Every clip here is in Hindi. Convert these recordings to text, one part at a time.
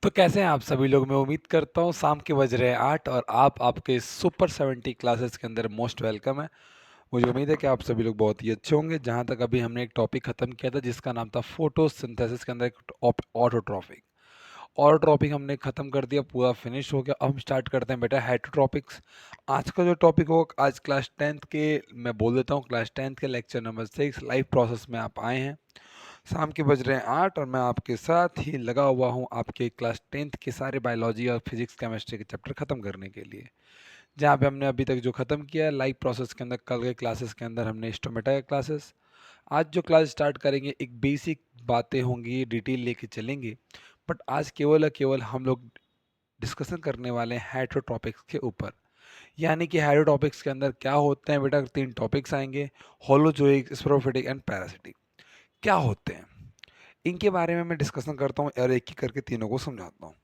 तो कैसे हैं आप सभी लोग? मैं उम्मीद करता हूँ शाम के बज रहे हैं 8 और आप आपके सुपर 70 क्लासेस के अंदर मोस्ट वेलकम है। मुझे उम्मीद है कि आप सभी लोग बहुत ही अच्छे होंगे। जहाँ तक अभी हमने एक टॉपिक खत्म किया था जिसका नाम था फोटोसिंथेसिस के अंदर एक ऑटोट्रॉपिक। ऑटोट्रॉपिक हमने खत्म कर दिया, पूरा फिनिश हो गया। अब हम स्टार्ट करते हैं बेटा हेटरोट्रॉपिक्स। आज का जो टॉपिक होगा, आज क्लास 10th के, मैं बोल देता हूँ, क्लास 10th के लेक्चर नंबर 6 लाइफ प्रोसेस में आप आए हैं। शाम के बज रहे हैं 8 और मैं आपके साथ ही लगा हुआ हूँ आपके क्लास 10th के सारे बायोलॉजी और फिजिक्स केमिस्ट्री के चैप्टर ख़त्म करने के लिए। जहाँ पे हमने अभी तक जो ख़त्म किया है लाइव प्रोसेस के अंदर, कल के क्लासेस के अंदर हमने स्टोमेटा क्लासेस। आज जो क्लास स्टार्ट करेंगे एक बेसिक बातें होंगी, डिटेल लेके चलेंगे। बट आज केवल और केवल हम लोग डिस्कशन करने वाले हैं हेटरोटॉपिक्स के ऊपर। यानी कि हेटरोटॉपिक्स के अंदर क्या होते हैं बेटा, 3 टॉपिक्स आएंगे: होलोजोइक, स्पोरोफिटिक एंड पैरासिटिक। क्या होते हैं इनके बारे में मैं डिस्कशन करता हूँ और एक एक करके तीनों को समझाता हूँ।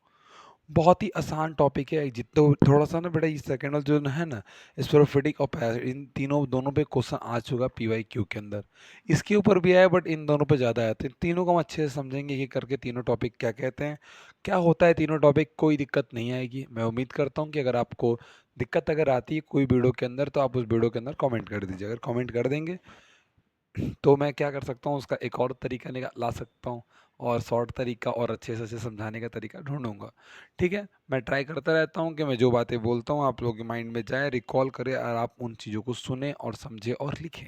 बहुत ही आसान टॉपिक है, जितना थोड़ा सा ना बेटा, ये सेकंड वाला जो है ना, स्पोरोफिटिक और इन तीनों दोनों पे क्वेश्चन आ चुका PYQ के अंदर। इसके ऊपर भी आया बट इन दोनों पे ज़्यादा आया, तो इन तीनों को हम अच्छे से समझेंगे कि करके तीनों टॉपिक क्या कहते हैं, क्या होता है तीनों टॉपिक। कोई दिक्कत नहीं आएगी। मैं उम्मीद करता हूँ कि अगर आपको दिक्कत अगर आती है कोई वीडियो के अंदर तो आप उस वीडियो के अंदर कमेंट कर दीजिए। अगर कमेंट कर देंगे तो मैं क्या कर सकता हूँ, उसका एक और तरीका ला सकता हूँ और शॉर्ट तरीका और अच्छे से समझाने का तरीका ढूंढूंगा। ठीक है, मैं ट्राई करता रहता हूँ कि मैं जो बातें बोलता हूँ आप लोगों के माइंड में जाए, रिकॉल करें और आप उन चीज़ों को सुने और समझे और लिखें।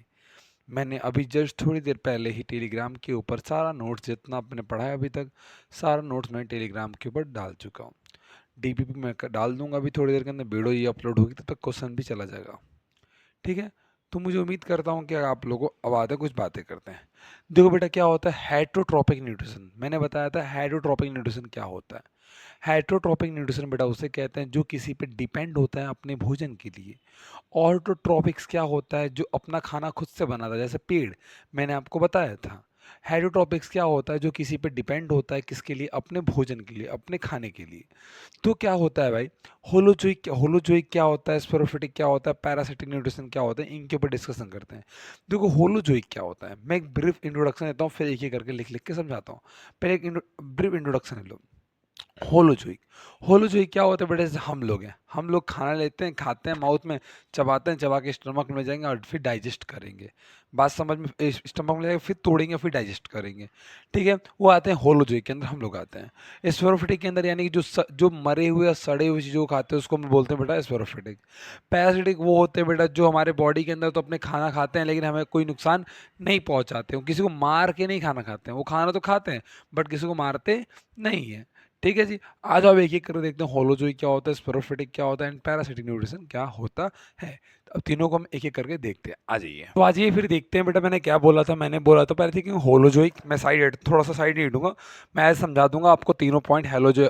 मैंने अभी जस्ट थोड़ी देर पहले ही टेलीग्राम के ऊपर सारा नोट्स जितना आपने पढ़ा है अभी तक, सारा नोट्स मैं टेलीग्राम के ऊपर डाल चुका हूँ। DP पे मैं डाल दूंगा अभी थोड़ी देर के अंदर, वीडियो ये अपलोड होगी तब तक क्वेश्चन भी चला जाएगा। ठीक है, तो मुझे उम्मीद करता हूँ कि आप लोगों को अब आते कुछ बातें करते हैं। देखो बेटा, क्या होता है हेटरोट्रॉपिक न्यूट्रिशन? मैंने बताया था हेटरोट्रॉपिक न्यूट्रिशन क्या होता है। हेटरोट्रॉपिक न्यूट्रिशन बेटा उसे कहते हैं जो किसी पे डिपेंड होता है अपने भोजन के लिए। ऑटोट्रॉपिक्स क्या होता है? जो अपना खाना खुद से बनाता है, जैसे पेड़, मैंने आपको बताया था। हेटरोट्रॉपिक्स क्या होता है? जो किसी पे डिपेंड होता है, किसके लिए? अपने भोजन के लिए, अपने खाने के लिए। तो क्या होता है भाई, होलोजोइक क्या होता है, स्पोरोफिटिक क्या होता है, पैरासिटिक न्यूट्रिशन क्या होता है, इनके ऊपर डिस्कशन करते हैं। देखो होलोजोइक क्या होता है, मैं एक ब्रीफ इंट्रोडक्शन देता हूँ, फिर एक एक करके लिख लिख के समझाता हूँ। पहले एक ब्रीफ इंट्रोडक्शन है लो। होलोजोइक, होलोजोइक क्या होता है बेटा? जैसे हम लोग हैं, हम लोग खाना लेते हैं, खाते हैं, माउथ में चबाते हैं, चबा के स्टमक में जाएंगे और फिर डाइजेस्ट करेंगे। बात समझ में? स्टमक में जाएगा, फिर तोड़ेंगे, फिर डाइजेस्ट करेंगे। ठीक है, वो आते हैं होलोजोइक के अंदर, हम लोग आते हैं स्पोरोफिटिक के अंदर। यानी कि जो मरे हुए या सड़े हुए चीज़ों को खाते हैं उसको हम बोलते हैं बेटा स्पोरोफिटिक। पैरासिटिक वो होते हैं बेटा जो हमारे बॉडी के अंदर तो अपने खाना खाते हैं लेकिन हमें कोई नुकसान नहीं पहुंचाते, वो किसी को मार के नहीं खाना खाते हैं, वो खाना तो खाते हैं बट किसी को मारते नहीं है। ठीक है जी, आज आप एक एक करके देखते हैं होलोजोइक क्या होता है, स्पोरोफिटिक क्या होता है एंड पैरासिटिक न्यूट्रिशन क्या होता है। अब तीनों को हम एक एक करके देखते हैं। आ जाइए, तो आ जाइए फिर देखते हैं बेटा। मैंने क्या बोला था? मैंने बोला था पहले थी कि होलोजोइक, मैं साइड थोड़ा सा साइड नहीं दूंगा, मैं ऐसे समझा दूंगा आपको तीनों पॉइंट।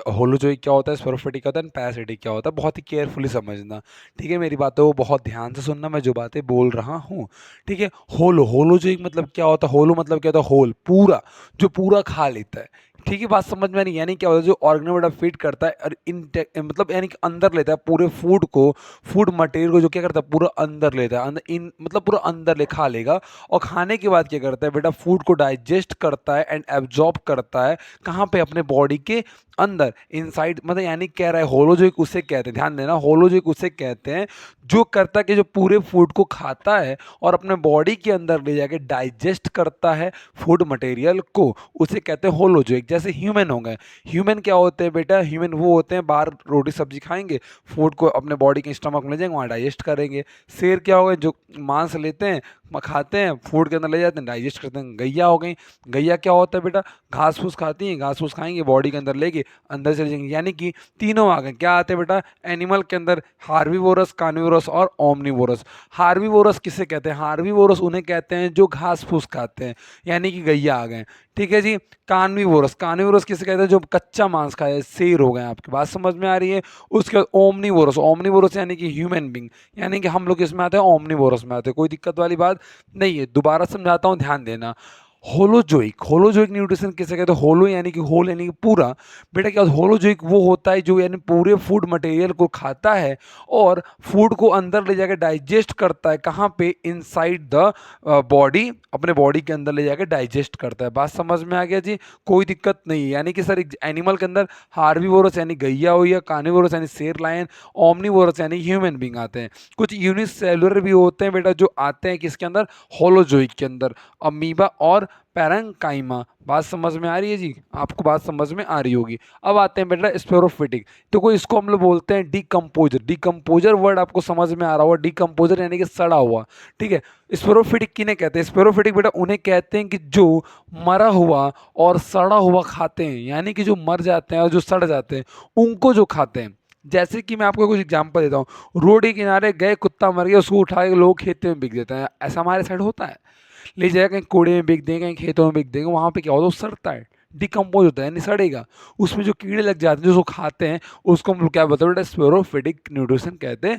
होलोजोइक क्या होता है, स्पोरोफिटिक क्या होता है, पैरासिटिक क्या होता है, बहुत ही केयरफुली समझना। ठीक है, मेरी बातों को बहुत ध्यान से सुनना, मैं जो बातें बोल रहा हूँ। ठीक है, होलोजोइक मतलब क्या होता है? होलो मतलब क्या होता है? होल, पूरा, जो पूरा खा लेता है। ठीक है, बात समझ में आ रही है? यानी क्या होता है, जो ऑर्गेन बेटा फीड करता है और इन मतलब यानी कि अंदर लेता है पूरे फूड को, फूड मटेरियल को, जो क्या करता है पूरा अंदर लेता है, अंदर इन मतलब पूरा अंदर ले खा लेगा। और खाने के बाद क्या करता है बेटा? फूड को डाइजेस्ट करता है एंड एब्जॉर्ब करता है। कहाँ पे? अपने बॉडी के अंदर, इनसाइड। मतलब यानी कह रहा है होलोजोइक उसे कहते हैं, ध्यान देना, होलोजोइक उसे कहते हैं जो करता है कि जो पूरे फूड को खाता है और अपने बॉडी के अंदर ले जाके डाइजेस्ट करता है फूड मटेरियल को, उसे कहते हैं होलोजोइक। जैसे ह्यूमन हो गए, ह्यूमन क्या होते हैं बेटा? ह्यूमन वो होते हैं बाहर रोटी सब्जी खाएंगे, फूड को अपने बॉडी के स्टमक में ले जाएंगे, वहाँ डाइजेस्ट करेंगे। शेर क्या हो गए? जो मांस लेते हैं, खाते हैं, फूड के अंदर ले जाते हैं, डाइजेस्ट करते हैं। गैया हो गई, गैया क्या होता है बेटा? घास फूस खाती हैं, घास फूस खाएंगे, बॉडी के अंदर लेके अंदर चले जाएंगे। यानी कि तीनों आ गए, क्या आते हैं बेटा एनिमल के अंदर? हार्बीवोरस, कार्निवोरस और ओमनीवोरस। हार्बीवोरस किसे कहते हैं? हार्बीवोरस उन्हें कहते हैं जो घास फूस खाते हैं, यानी कि गैया आ गए। ठीक है जी, कार्निवोरस, कार्निवोरस किसे कहते हैं? जो कच्चा मांस खाए, शेर हो गए। आपकी बात समझ में आ रही है? उसके बाद ओमनीवोरस, ओमनीवोरस यानी कि ह्यूमन बींग, यानी कि हम लोग इसमें आते हैं ओमनीवोरस में आते हैं। कोई दिक्कत वाली बात नहीं है, दोबारा समझाता हूँ, ध्यान देना। होलोजोइक न्यूट्रिशन किसे कहते हैं? होलो यानी कि होल यानी कि पूरा। बेटा क्या होलोजोइक वो होता है जो यानी पूरे फूड मटेरियल को खाता है और फूड को अंदर ले जाकर डाइजेस्ट करता है। कहाँ पे? इनसाइड द बॉडी, अपने बॉडी के अंदर ले जाकर डाइजेस्ट करता है। बात समझ में आ गया जी? कोई दिक्कत नहीं है। यानी कि सर एक एनिमल के अंदर हार्बीवोरस यानी गैया हुई है, कार्निवोरस यानी शेर लायन, ओमनीवोरस यानी ह्यूमन बींग आते हैं। कुछ यूनिसेलुलर भी होते हैं बेटा जो आते हैं किसके अंदर? होलोजोइक के अंदर, अमीबा और पैरेंकाइमा। बात समझ में आ रही है जी? आपको बात समझ में आ रही होगी। अब आते हैं बेटा स्पेरोफिटिक। तो कोई इसको हम लोग बोलते हैं डिकम्पोजर। डिकम्पोजर वर्ड आपको समझ में आ रहा होगा। डिकम्पोजर यानी कि सड़ा हुआ। ठीक है, स्पेरोफिटिक किन्हें कहते हैं? स्पेरोफिटिक बेटा उन्हें कहते हैं कि जो मरा हुआ और सड़ा हुआ खाते हैं, यानी कि जो मर जाते हैं और जो सड़ जाते हैं उनको जो खाते हैं। जैसे कि मैं आपको कुछ एग्जांपल देता हूँ। रोड के किनारे गए, कुत्ता मर गया, उसको उठा के लोग खेत में बिक देते हैं। ऐसा हमारे साइड होता है। ले जाएगा कहीं कूड़े में बिक देंगे, कहीं खेतों में बिक देंगे, वहाँ पे क्या होता है? वो सड़ता है, डिकम्पोज होता है यानी सड़ेगा। उसमें जो कीड़े लग जाते हैं जो उसको खाते हैं, उसको हम लोग क्या बोलते हैं बेटा? स्पेरोफिटिक न्यूट्रिशन कहते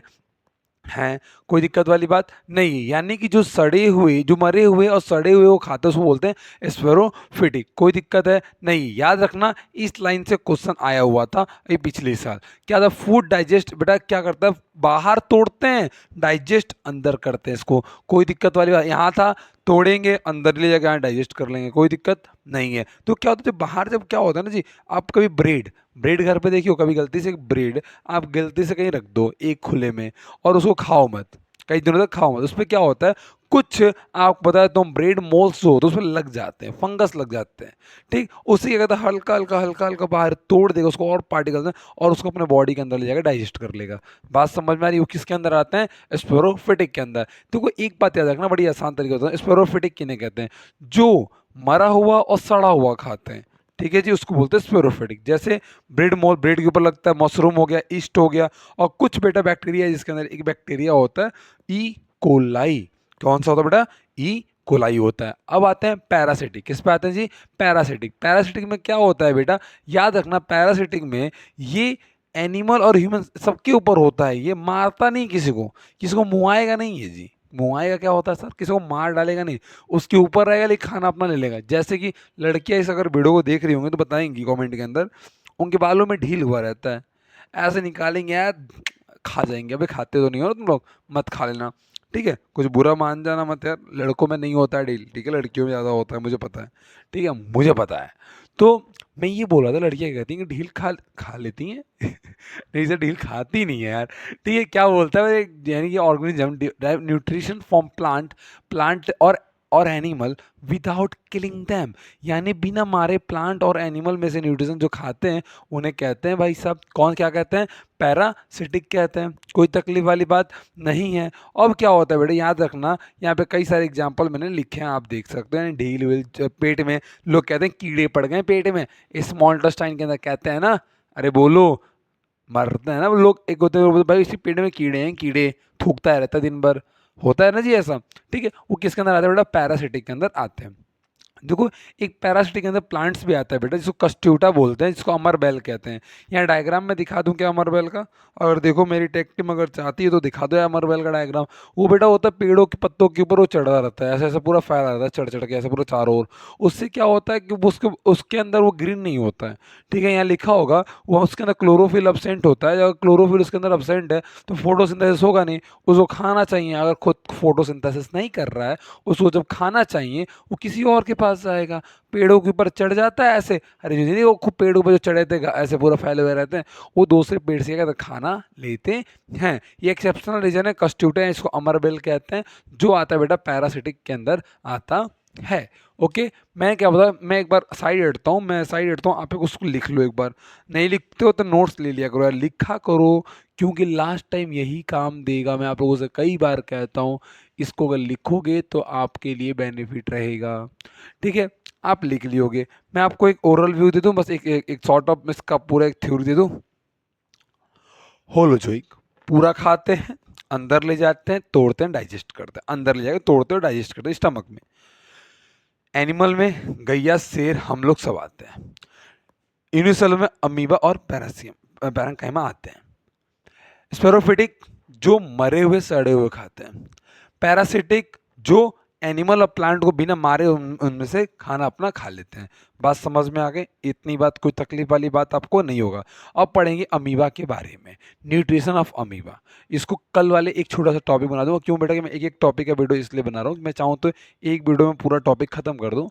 हैं। कोई दिक्कत वाली बात नहीं है। यानी कि जो सड़े हुए, जो मरे हुए और सड़े हुए वो खाते हैं उसको बोलते हैं स्पेरोफिटिक। कोई दिक्कत है नहीं? याद रखना इस लाइन से क्वेश्चन आया हुआ था ये पिछले साल। क्या था? फूड डाइजेस्ट बेटा क्या करता है? बाहर तोड़ते हैं, डाइजेस्ट अंदर करते हैं इसको। कोई दिक्कत वाली बात? यहाँ था तोड़ेंगे, अंदर ले जाकर डाइजेस्ट कर लेंगे, कोई दिक्कत नहीं है। तो क्या होता है जब बाहर, जब क्या होता है ना जी, आप कभी ब्रेड ब्रेड घर पे देखियो, कभी गलती से ब्रेड आप गलती से कहीं रख दो एक खुले में और उसको खाओ मत, कई दिनों तक खाओ मत। उसमें क्या होता है? कुछ आपको पता है तुम ब्रेड मोल्स जो होते हैं उसमें लग जाते हैं, फंगस लग जाते हैं। ठीक, उसी क्या कहता है? हल्का हल्का बाहर तोड़ देगा उसको और पार्टिकल और उसको अपने बॉडी के अंदर ले जाकर डाइजेस्ट कर लेगा। बात समझ में आ रही है? वो किसके अंदर आते हैं? स्पेरोफिटिक के अंदर। तो कोई एक बात याद रखना, बड़ी आसान तरीके होता है। स्पेरोफिटिक किन्हें कहते हैं? जो मरा हुआ और सड़ा हुआ खाते हैं। ठीक है जी, उसको बोलते हैं स्पेरोफिटिक। जैसे ब्रेड के ऊपर लगता है, मशरूम हो गया, ईस्ट हो गया, और कुछ बेटा बैक्टीरिया जिसके अंदर एक बैक्टीरिया होता है ई कोलाई। कौन सा होता है बेटा? ई कोलाई होता है। अब आते हैं पैरासिटिक। किस पे आते हैं जी? पैरासिटिक। पैरासिटिक में क्या होता है बेटा? याद रखना पैरासिटिक में ये एनिमल और ह्यूमन सबके ऊपर होता है। ये मारता नहीं किसी को, किसी को मुआएगा नहीं है जी। मुआएगा क्या होता है सर? किसी को मार डालेगा नहीं, उसके ऊपर रहेगा लेकिन खाना अपना ले लेगा। जैसे कि लड़कियां इस अगर वीडियो को देख रही होंगी तो बताएंगी कमेंट के अंदर, उनके बालों में ढील हुआ रहता है, ऐसे निकालेंगे यार, खा जाएंगे। अबे खाते तो नहीं हो ना तुम लोग, मत खा लेना। ठीक है, कुछ बुरा मान जाना मत यार, लड़कों में नहीं होता है ढील, ठीक है, लड़कियों में ज़्यादा होता है, मुझे पता है। ठीक है, मुझे पता है। तो मैं ये बोल रहा था, लड़कियां कहती हैं कि ढील खा खा लेती हैं नहीं सर, ढील खाती नहीं है यार। ठीक है, क्या बोलता है? यानी कि organism drive nutrition from plant plant और एनिमल विदाउट किलिंग दैम। यानी बिना मारे प्लांट और एनिमल में से न्यूट्रिशन जो खाते हैं उन्हें कहते हैं भाई साहब, कौन क्या कहते हैं? पैरासिटिक कहते हैं। कोई तकलीफ वाली बात नहीं है। अब क्या होता है बेटा, याद रखना, यहाँ पे कई सारे एग्जाम्पल मैंने लिखे हैं, आप देख सकते हैं। ढील वील पेट में, लोग कहते हैं कीड़े पड़ गए पेट में, स्मॉल इंटेस्टाइन के अंदर, कहते हैं ना, अरे बोलो, मरते हैं ना वो लोग। एक होते हैं भाई इसी पेट में कीड़े हैं, कीड़े, थूकता रहता है दिन भर, होता है ना जी ऐसा। ठीक है, वो किसके अंदर आते हैं बेटा? पैरासिटिक के अंदर आते हैं। देखो, एक पैरासिटिक के अंदर प्लांट्स भी आता है बेटा, जिसको कस्ट्यूटा बोलते हैं, जिसको अमर बेल कहते हैं। यहाँ डायग्राम में दिखा दूं क्या अमर बेल का? और देखो मेरी टेक टीम अगर चाहती है तो दिखा दो यार अमर बेल का डायग्राम। वो बेटा होता है पेड़ों के पत्तों के ऊपर वो चढ़ा रहता है, ऐसे ऐसे पूरा फैला रहता है, चढ़ चढ़ के ऐसे पूरा चारों ओर। उससे क्या होता है कि उसके उसके अंदर वो ग्रीन नहीं होता है। ठीक है, यहाँ लिखा होगा वो उसके अंदर क्लोरोफिल अब्सेंट होता है। अगर क्लोरोफिल उसके अंदर अब्सेंट है तो फोटोसिंथेसिस होगा नहीं, उसको खाना चाहिए। अगर खुद फोटोसिंथेसिस नहीं कर रहा है, उसको जब खाना चाहिए वो किसी और के पास जाएगा, पेड़ों के ऊपर चढ़ जाता है ऐसे। अरे जो नहीं, वो खूब पेड़ों पर जो चढ़े थे ऐसे पूरा फैले हुए रहते हैं, वो दूसरे पेड़ से क्या कहते हैं? खाना लेते हैं। ये एक्सेप्शनल रीजन है, कस्ट्यूटे हैं, इसको अमरबेल कहते हैं, जो आता है बेटा पैरासिटिक के अंदर आता है। ओके, मैं क्या बता, मैं एक बार साइड हटता हूँ, मैं साइड हटता हूँ, आप एक उसको लिख लो एक बार। नहीं लिखते हो तो नोट्स ले लिया करो यार, लिखा करो, क्योंकि लास्ट टाइम यही काम देगा। मैं आप लोगों से कई बार कहता हूँ, इसको अगर लिखोगे तो आपके लिए बेनिफिट रहेगा। ठीक है, आप लिख लियोगे। मैं आपको एक ओरल व्यू दे दूं, बस एक शॉर्ट ऑफ इसका पूरा एक थ्योरी दे दूं। होलोजोइक, पूरा खाते हैं, अंदर ले जाते हैं, तोड़ते हैं, डाइजेस्ट करते हैं, अंदर ले जाकर तोड़ते हैं, डाइजेस्ट करते हैं स्टमक में। एनिमल में गैया, शेर, हम लोग सब आते हैं। यूनिसेलुलर में अमीबा और पैरासियम पैरेंकाइमा आते हैं। स्पेरोफिटिक जो मरे हुए सड़े हुए खाते हैं। पैरासिटिक जो एनिमल और प्लांट को बिना मारे उनमें से खाना अपना खा लेते हैं। बात समझ में आ गई? इतनी बात, कोई तकलीफ वाली बात आपको नहीं होगा। अब पढ़ेंगे अमीबा के बारे में, न्यूट्रिशन ऑफ अमीबा। इसको कल वाले एक छोटा सा टॉपिक बना दूंगा। क्यों बेटा कि मैं एक एक टॉपिक का वीडियो इसलिए बना रहा हूँ कि मैं चाहूँ तो एक वीडियो में पूरा टॉपिक खत्म कर दूँ।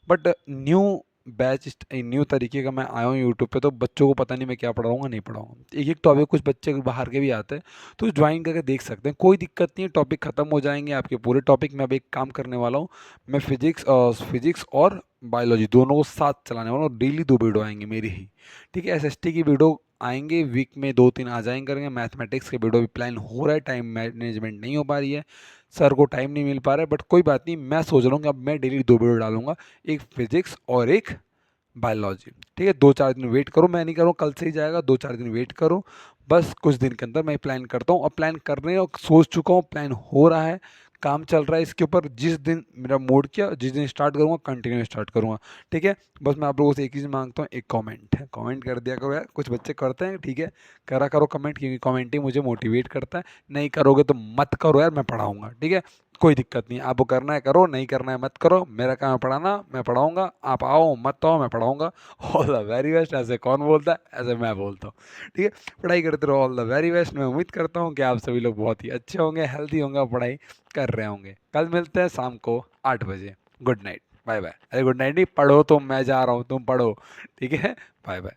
बट न्यू बैच, न्यू तरीके का मैं आया हूँ यूट्यूब पे, तो बच्चों को पता नहीं मैं क्या पढ़ाऊँगा नहीं पढ़ाऊँगा। एक एक टॉपिक, कुछ बच्चे बाहर के भी आते हैं तो ज्वाइन करके देख सकते हैं, कोई दिक्कत नहीं है। टॉपिक खत्म हो जाएंगे आपके पूरे टॉपिक में। अब एक काम करने वाला हूँ, मैं फिजिक्स और बायोलॉजी दोनों को साथ चलाने वाला हूँ। डेली 2 वीडियो आएंगे मेरी ही, ठीक है। एसएसटी की वीडियो आएंगे वीक में 2-3 आ जाएंगे करेंगे। मैथमेटिक्स के वीडियो भी प्लान हो रहा है, टाइम मैनेजमेंट नहीं हो पा रही है, सर को टाइम नहीं मिल पा रहा है। बट कोई बात नहीं, मैं सोच रहा हूँ कि अब मैं डेली 2 वीडियो डालूंगा, एक फिजिक्स और एक बायोलॉजी, ठीक है। 2-4 दिन वेट करो, मैं नहीं करूँ कल से ही जाएगा, 2-4 दिन वेट करो। बस कुछ दिन के अंदर मैं प्लान करता हूँ, और प्लान करने और सोच चुका हूँ, प्लान हो रहा है, काम चल रहा है इसके ऊपर। जिस दिन मेरा मूड किया, जिस दिन स्टार्ट करूँगा कंटिन्यू स्टार्ट करूँगा, ठीक है। बस मैं आप लोगों से एक चीज़ मांगता हूँ, एक कमेंट है, कमेंट कर दिया करो यार। कुछ बच्चे करते हैं, ठीक है, करा करो कमेंट, क्योंकि कमेंट ही मुझे मोटिवेट करता है। नहीं करोगे तो मत करो यार, मैं पढ़ाऊँगा, ठीक है। कोई दिक्कत नहीं, आपको करना है करो, नहीं करना है मत करो। मेरा काम है पढ़ाना, मैं पढ़ाऊँगा। आप आओ मत आओ, मैं पढ़ाऊँगा। All the very best. ऐसे कौन बोलता है? ऐसे मैं बोलता हूँ, ठीक है। पढ़ाई करते रहो। All the very best. मैं उम्मीद करता हूँ कि आप सभी लोग बहुत ही अच्छे होंगे, हेल्दी होंगे, और पढ़ाई कर रहे होंगे। कल मिलते हैं शाम को 8 बजे। Good night, bye bye. अरे गुड नाइट नहीं, पढ़ो, तो मैं जा रहा हूँ, तुम पढ़ो, ठीक है। Bye bye.